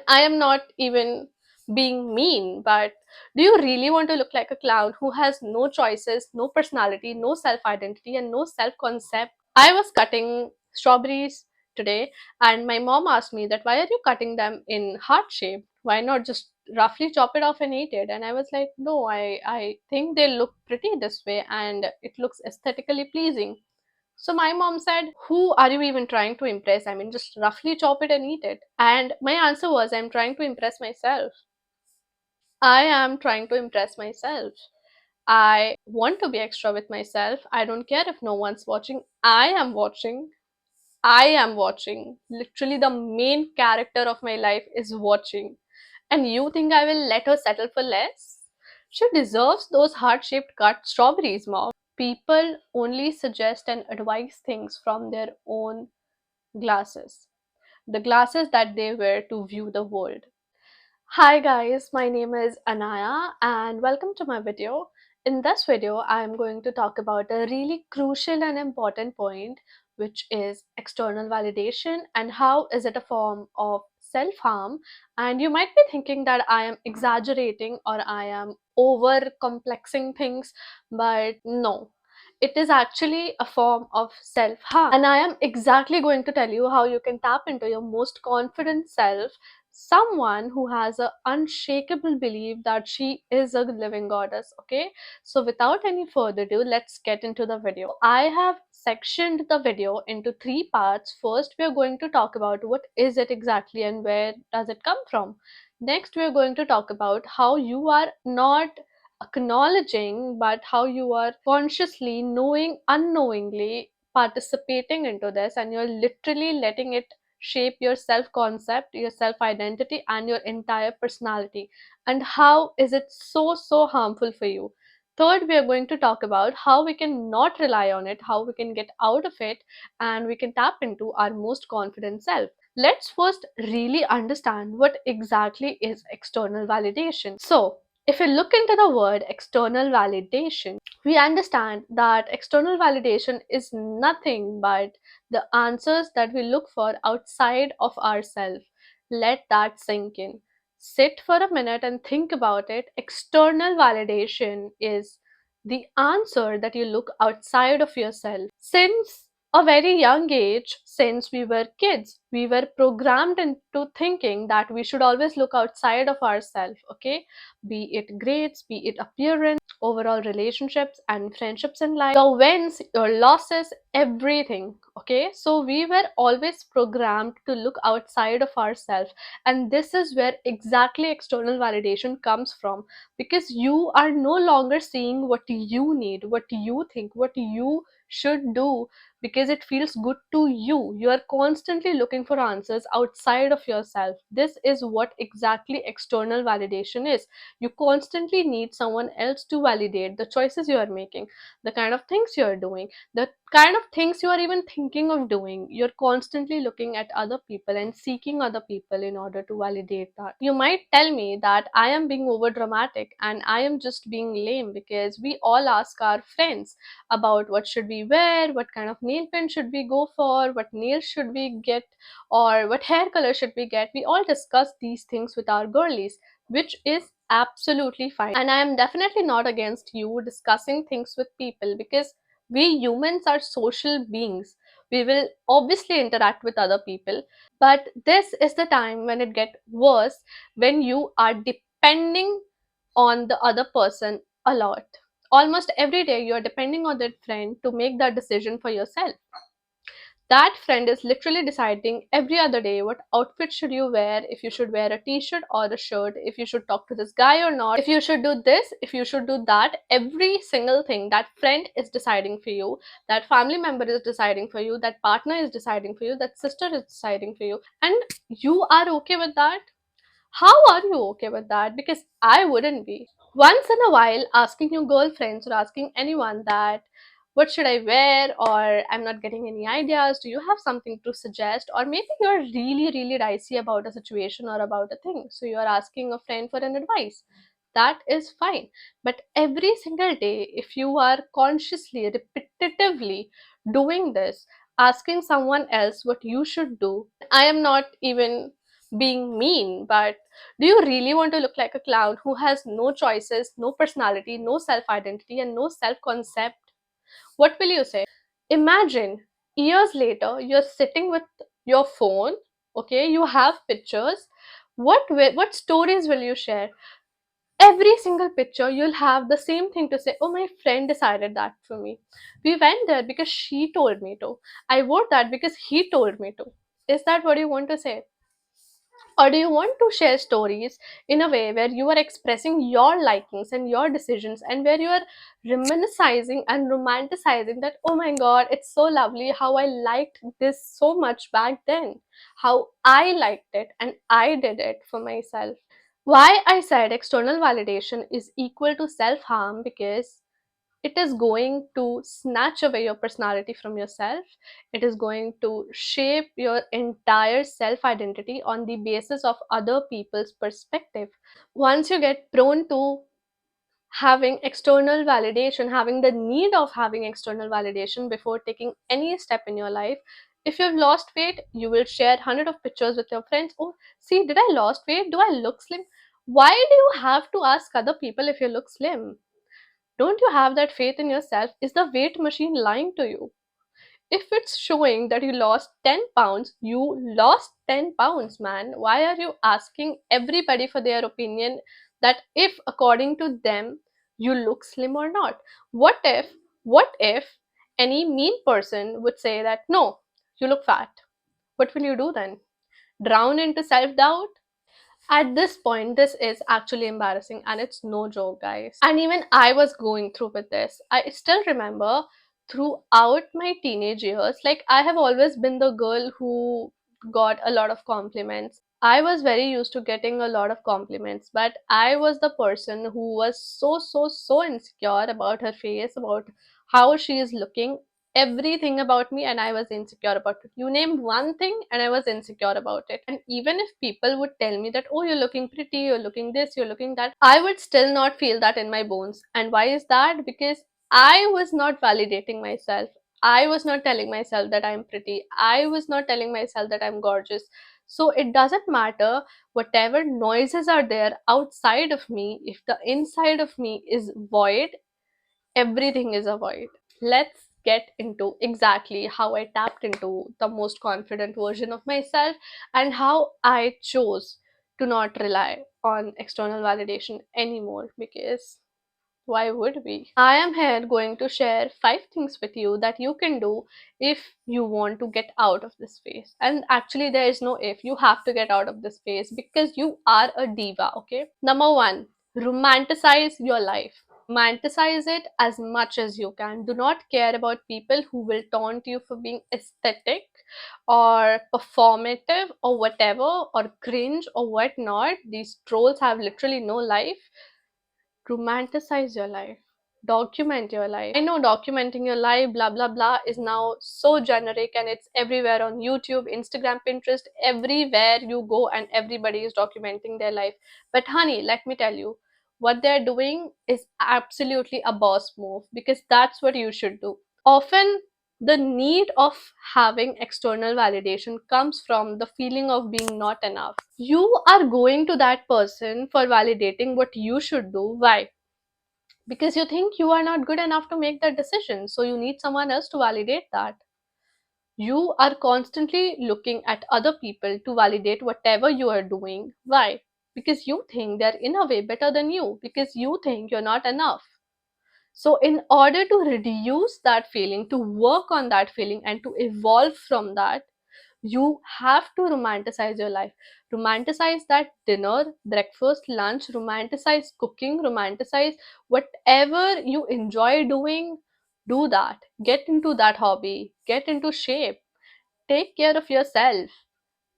I am not even being mean, but do you really want to look like a clown who has no choices, no personality, no self identity, and no self concept? I was cutting strawberries today, and my mom asked me that why are you cutting them in heart shape? Why not just roughly chop it off and eat it? And I was like, no, I think they look pretty this way and it looks aesthetically pleasing. So my mom said, who are you even trying to impress? I mean, just roughly chop it and eat it. And my answer was, I'm trying to impress myself. I am trying to impress myself. I want to be extra with myself. I don't care if no one's watching. I am watching. I am watching. Literally, the main character of my life is watching. And you think I will let her settle for less? She deserves those heart shaped cut strawberries, mom. People only suggest and advise things from their own glasses, the glasses that they wear to view the world. Hi guys, my name is Anaya and welcome to my video. In this video, I am going to talk about a really crucial and important point, which is external validation and how is it a form of self-harm. And you might be thinking that I am exaggerating or I am over complexing things, but no. It is actually a form of self harm, and I am exactly going to tell you how you can tap into your most confident self, someone who has an unshakable belief that she is a living goddess. Okay, so without any further ado, let's get into the video. I have sectioned the video into three parts. First, we are going to talk about what is it exactly and where does it come from. Next, we are going to talk about how you are not acknowledging but how you are consciously knowing unknowingly participating into this, and you're literally letting it shape your self concept, your self identity, and your entire personality. And how is it so harmful for you? Third, we are going to talk about how we can not rely on it, how we can get out of it, and we can tap into our most confident self. Let's first really understand what exactly is external validation. So, if we look into the word external validation, we understand that external validation is nothing but the answers that we look for outside of ourselves. Let that sink in. Sit for a minute and think about it. External validation is the answer that you look outside of yourself. Since a very young age, since we were kids, we were programmed into thinking that we should always look outside of ourselves, okay? Be it grades, be it appearance, overall relationships and friendships in life, your wins, your losses, everything. Okay, so we were always programmed to look outside of ourselves, and this is where exactly external validation comes from, because you are no longer seeing what you need, what you think, what you should do, because it feels good to you. You are constantly looking for answers outside of yourself. This is what exactly external validation is. You constantly need someone else to validate the choices you are making, the kind of things you are doing, the kind of things you are even thinking of doing. You're constantly looking at other people and seeking other people in order to validate that. You might tell me that I am being over dramatic and I am just being lame, because we all ask our friends about what should we wear, what kind of nail paint should we go for, what nails should we get, or what hair color should we get. We all discuss these things with our girlies, which is absolutely fine. And I am definitely not against you discussing things with people, because we humans are social beings. We will obviously interact with other people, but this is the time when it gets worse, when you are depending on the other person a lot. Almost every day, you are depending on that friend to make that decision for yourself. That friend is literally deciding every other day what outfit should you wear, if you should wear a t-shirt or a shirt, if you should talk to this guy or not, if you should do this, if you should do that. Every single thing that friend is deciding for you, that family member is deciding for you, that partner is deciding for you, that sister is deciding for you, and you are okay with that. How are you okay with that? Because I wouldn't be. Once in a while, asking your girlfriends or asking anyone that what should I wear, or I'm not getting any ideas, do you have something to suggest? Or maybe you're really dicey about a situation or about a thing, so you're asking a friend for an advice. That is fine. But every single day, if you are consciously, repetitively doing this, asking someone else what you should do, I am not even being mean, but do you really want to look like a clown who has no choices, no personality, no self identity, and no self concept? What will you say? Imagine years later, you're sitting with your phone, okay, you have pictures. What stories will you share? Every single picture you'll have the same thing to say. Oh, my friend decided that for me. We went there because she told me to. I wore that because he told me to. Is that what you want to say? Or do you want to share stories in a way where you are expressing your likings and your decisions, and where you are reminiscing and romanticizing that, oh my god, it's so lovely how I liked this so much back then, how I liked it and I did it for myself? Why I said external validation is equal to self harm, because it is going to snatch away your personality from yourself. It is going to shape your entire self identity on the basis of other people's perspective. Once you get prone to having external validation, having the need of having external validation before taking any step in your life, if you've lost weight, you will share 100 of pictures with your friends. Oh, see, did I lost weight? Do I look slim? Why do you have to ask other people if you look slim? Don't you have that faith in yourself? Is the weight machine lying to you? If it's showing that you lost 10 pounds, you lost 10 pounds, man. Why are you asking everybody for their opinion that if, according to them, you look slim or not? What if any mean person would say that, no, you look fat? What will you do then? Drown into self doubt? At this point, this is actually embarrassing and it's no joke, guys. And even I was going through with this. I still remember throughout my teenage years, like, I have always been the girl who got a lot of compliments. I was very used to getting a lot of compliments, but I was the person who was so insecure about her face, about how she is looking, everything about me, and I was insecure about it. You name one thing and I was insecure about it. And even if people would tell me that, oh, you're looking pretty, you're looking this, you're looking that, I would still not feel that in my bones. And why is that? Because I was not validating myself. I was not telling myself that I'm pretty. I was not telling myself that I'm gorgeous. So it doesn't matter whatever noises are there outside of me, if the inside of me is void, everything is a void. Let's get into exactly how I tapped into the most confident version of myself and how I chose to not rely on external validation anymore, because why would we? I am here going to share 5 things with you that you can do if you want to get out of this phase. And actually, there is no if, you have to get out of this phase because you are a diva, okay? Number one, romanticize your life. Romanticize it as much as you can. Do not care about people who will taunt you for being aesthetic or performative or whatever, or cringe or whatnot. These trolls have literally no life. Romanticize your life, document your life. I know documenting your life, blah blah blah, is now so generic and it's everywhere on YouTube, Instagram, Pinterest, everywhere you go, and everybody is documenting their life. But honey, let me tell you, what they're doing is absolutely a boss move, because that's what you should do. Often the need of having external validation comes from the feeling of being not enough. You are going to that person for validating what you should do. Why? Because you think you are not good enough to make that decision, so you need someone else to validate that. You are constantly looking at other people to validate whatever you are doing. Why? Because you think they're in a way better than you, because you think you're not enough. So, in order to reduce that feeling, to work on that feeling, and to evolve from that, you have to romanticize your life. Romanticize that dinner, breakfast, lunch, romanticize cooking, romanticize whatever you enjoy doing. Do that. Get into that hobby, get into shape, take care of yourself.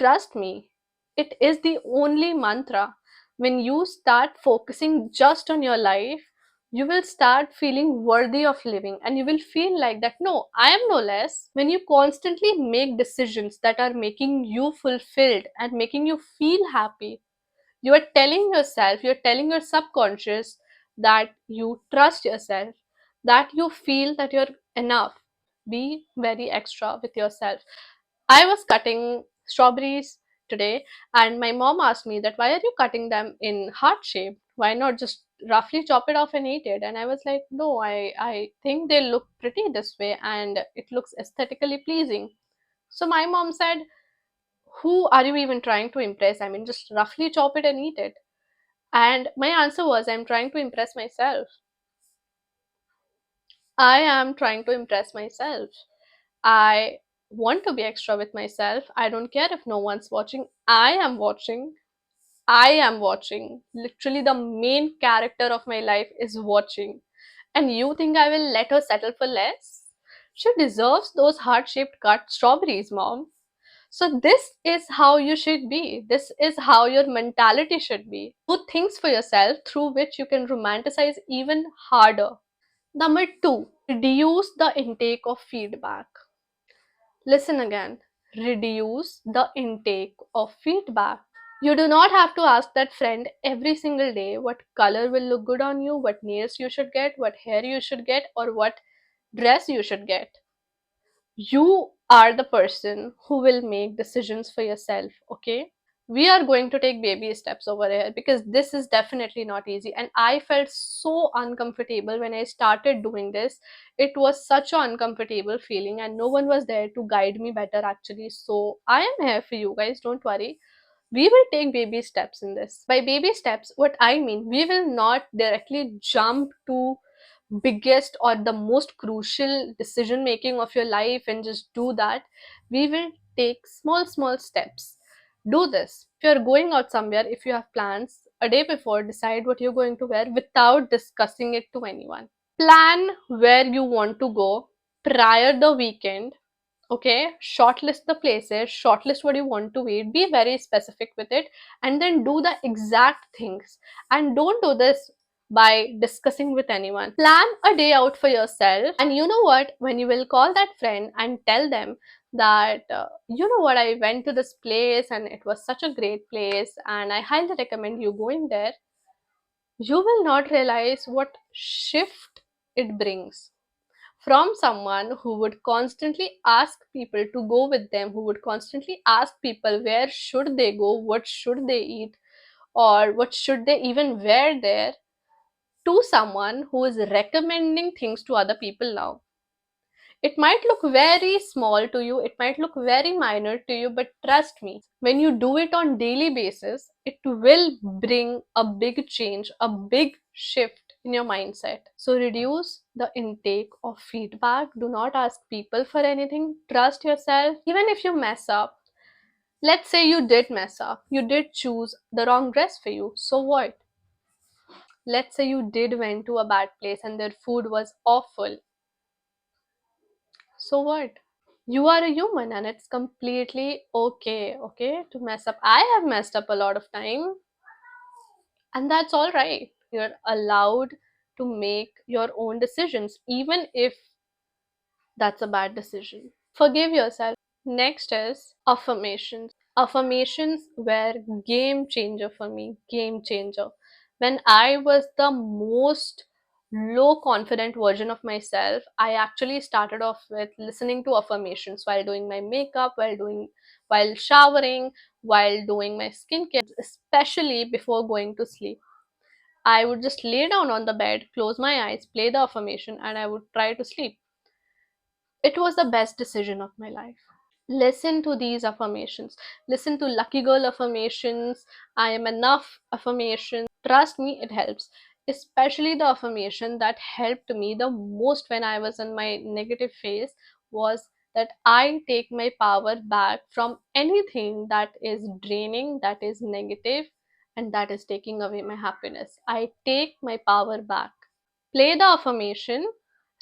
Trust me, it is the only mantra. When you start focusing just on your life, you will start feeling worthy of living, and you will feel like that, no, I am no less. When you constantly make decisions that are making you fulfilled and making you feel happy, you are telling yourself, you're telling your subconscious that you trust yourself, that you feel that you're enough. Be very extra with yourself. I was cutting strawberries today, and my mom asked me that why are you cutting them in heart shape? Why not just roughly chop it off and eat it? And I was like, no, I think they look pretty this way and it looks aesthetically pleasing. So my mom said, who are you even trying to impress? I mean, just roughly chop it and eat it. And my answer was, I'm trying to impress myself. I am trying to impress myself. I want to be extra with myself. I don't care if no one's watching. I am watching. I am watching. Literally, the main character of my life is watching. And you think I will let her settle for less? She deserves those heart shaped cut strawberries, mom. So, this is how you should be. This is how your mentality should be. Do things for yourself through which you can romanticize even harder. Number two, reduce the intake of feedback. Listen again. Reduce the intake of feedback. You do not have to ask that friend every single day what color will look good on you, what nails you should get, what hair you should get, or what dress you should get. You are the person who will make decisions for yourself, okay? We are going to take baby steps over here because this is definitely not easy. And I felt so uncomfortable when I started doing this. It was such an uncomfortable feeling, and no one was there to guide me better, actually. So I am here for you guys, don't worry. We will take baby steps in this. By baby steps, what I mean, we will not directly jump to biggest or the most crucial decision making of your life and just do that. We will take small steps. Do this. If you're going out somewhere, if you have plans, a day before decide what you're going to wear without discussing it to anyone. Plan where you want to go prior the weekend. Okay, shortlist the places, shortlist what you want to eat, be very specific with it, and then do the exact things. And don't do this by discussing with anyone. Plan a day out for yourself, and you know what, when you will call that friend and tell them that you know what, I went to this place and it was such a great place and I highly recommend you going there, you will not realize what shift it brings. From someone who would constantly ask people to go with them, who would constantly ask people where should they go, what should they eat, or what should they even wear there, to someone who is recommending things to other people now. It might look very small to you, it might look very minor to you, but trust me, when you do it on daily basis, it will bring a big change, a big shift in your mindset. So reduce the intake of feedback. Do not ask people for anything. Trust yourself. Even if you mess up, let's say you did mess up, you did choose the wrong dress for you. So what? Let's say you did went to a bad place and their food was awful. So what? You are a human and it's completely okay to mess up. I have messed up a lot of time, and that's all right. You're allowed to make your own decisions even if that's a bad decision. Forgive yourself. Next is affirmations. Affirmations were game changer for me. Game changer. When I was the most low confident version of myself, I actually started off with listening to affirmations while doing my makeup, while showering, while doing my skincare, especially before going to sleep. I would just lay down on the bed, close my eyes, play the affirmation, and I would try to sleep. It was the best decision of my life. Listen to these affirmations. Listen to lucky girl affirmations, I am enough affirmations. Trust me, it helps. Especially the affirmation that helped me the most when I was in my negative phase was that I take my power back from anything that is draining, that is negative, and that is taking away my happiness. I take my power back. Play the affirmation,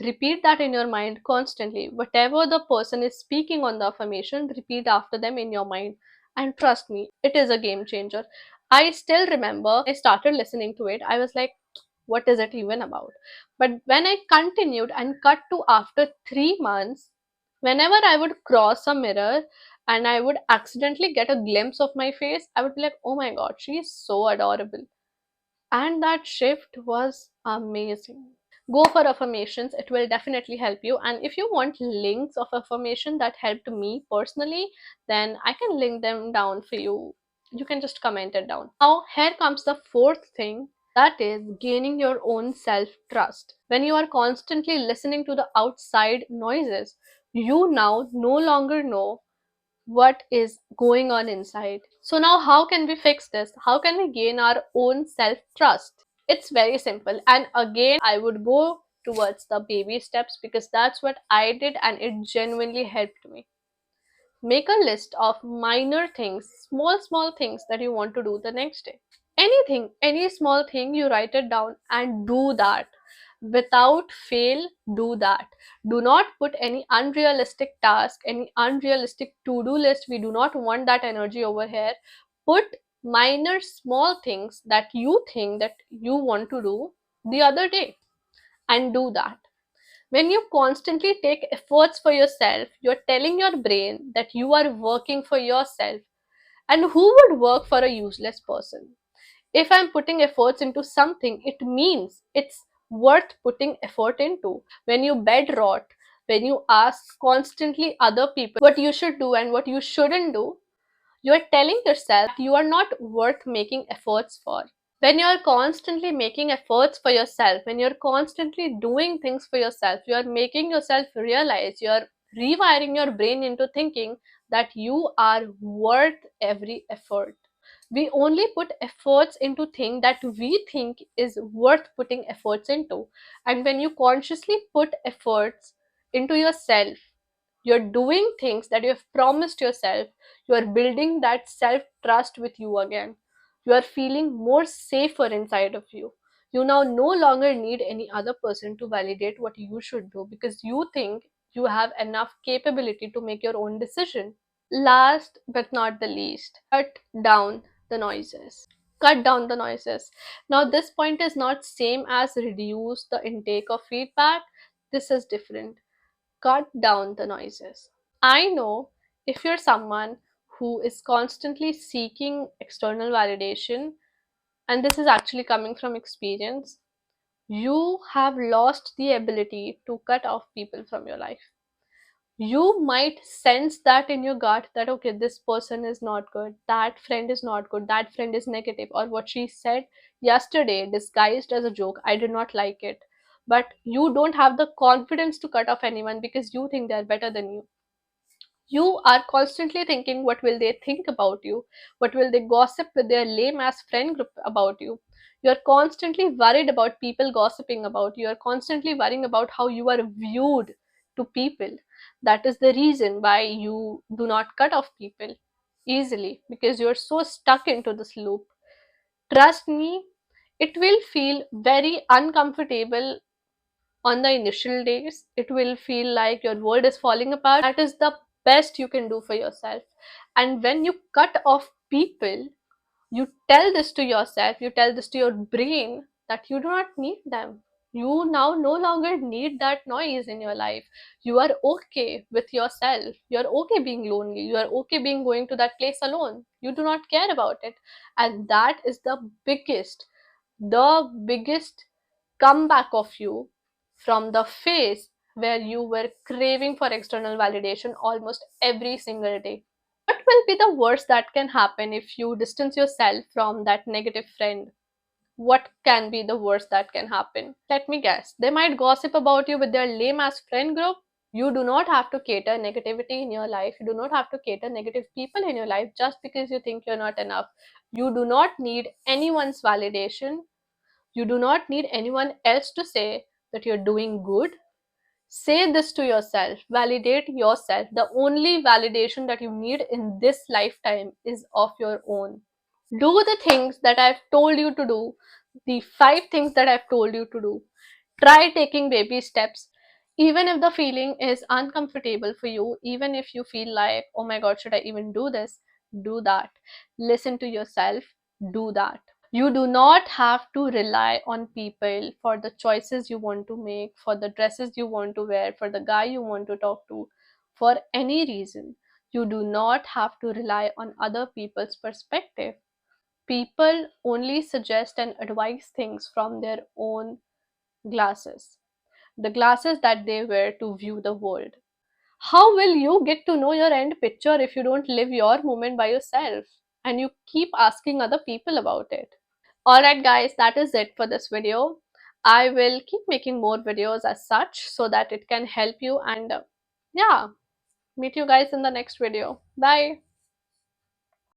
repeat that in your mind constantly. Whatever the person is speaking on the affirmation, repeat after them in your mind. And trust me, it is a game changer. I still remember I started listening to it. I was like, what is it even about? But when I continued and cut to after 3 months, whenever I would cross a mirror and I would accidentally get a glimpse of my face, I would be like, oh my god, she is so adorable. And that shift was amazing. Go for affirmations, it will definitely help you. And if you want links of affirmation that helped me personally, then I can link them down for you. You can just comment it down. Now here comes the fourth thing, that is gaining your own self trust. When you are constantly listening to the outside noises, you now no longer know what is going on inside. So, now how can we fix this? How can we gain our own self trust? It's very simple. And again, I would go towards the baby steps because that's what I did and it genuinely helped me. Make a list of minor things, small things that you want to do the next day. Anything, any small thing, you write it down and do that. Without fail, do that. Do not put any unrealistic task, any unrealistic to do list. We do not want that energy over here. Put minor small things that you think that you want to do the other day and do that. When you constantly take efforts for yourself, you're telling your brain that you are working for yourself. And who would work for a useless person? If I'm putting efforts into something, it means it's worth putting effort into. When you bed rot, when you ask constantly other people what you should do and what you shouldn't do, you are telling yourself you are not worth making efforts for. When you're constantly making efforts for yourself, when you're constantly doing things for yourself, you're making yourself realize, you're rewiring your brain into thinking that you are worth every effort. We only put efforts into things that we think is worth putting efforts into. And when you consciously put efforts into yourself, you're doing things that you have promised yourself, you are building that self trust with you again. You are feeling more safer inside of you. You now no longer need any other person to validate what you should do because you think you have enough capability to make your own decision. Last but not the least, cut down the noises. Cut down the noises. Now this point is not same as reduce the intake of feedback. This is different. Cut down the noises. I know if you're someone who is constantly seeking external validation, and this is actually coming from experience, you have lost the ability to cut off people from your life. You might sense that in your gut that, okay, this person is not good, that friend is not good, that friend is negative, or what she said yesterday disguised as a joke, I did not like it. But you don't have the confidence to cut off anyone because you think they're better than you. You are constantly thinking, what will they think about you? What will they gossip with their lame ass friend group about you? You're constantly worried about people gossiping about you. You're constantly worrying about how you are viewed to people. That is the reason why you do not cut off people easily because you're so stuck into this loop. Trust me, it will feel very uncomfortable on the initial days. It will feel like your world is falling apart. That is the best you can do for yourself. And when you cut off people, you tell this to yourself, you tell this to your brain that you do not need them. You now no longer need that noise in your life. You are okay with yourself. You're okay being lonely. You are okay being going to that place alone. You do not care about it. And that is the biggest comeback of you from the phase where you were craving for external validation almost every single day. What will be the worst that can happen if you distance yourself from that negative friend? What can be the worst that can happen? Let me guess. They might gossip about you with their lame ass friend group. You do not have to cater negativity in your life. You do not have to cater negative people in your life just because you think you're not enough. You do not need anyone's validation. You do not need anyone else to say that you're doing good. Say this to yourself, validate yourself. The only validation that you need in this lifetime is of your own. Do the things that I've told you to do, the 5 things that I've told you to do. Try taking baby steps. Even if the feeling is uncomfortable for you, even if you feel like, oh my god, should I even do this? Do that. Listen to yourself, do that. You do not have to rely on people for the choices you want to make, for the dresses you want to wear, for the guy you want to talk to, for any reason. You do not have to rely on other people's perspective. People only suggest and advise things from their own Glasses. The glasses that they wear to view the world. How will you get to know your end picture if you don't live your moment by yourself and you keep asking other people about it? Alright, guys, that is it for this video. I will keep making more videos as such so that it can help you, and yeah, meet you guys in the next video. Bye.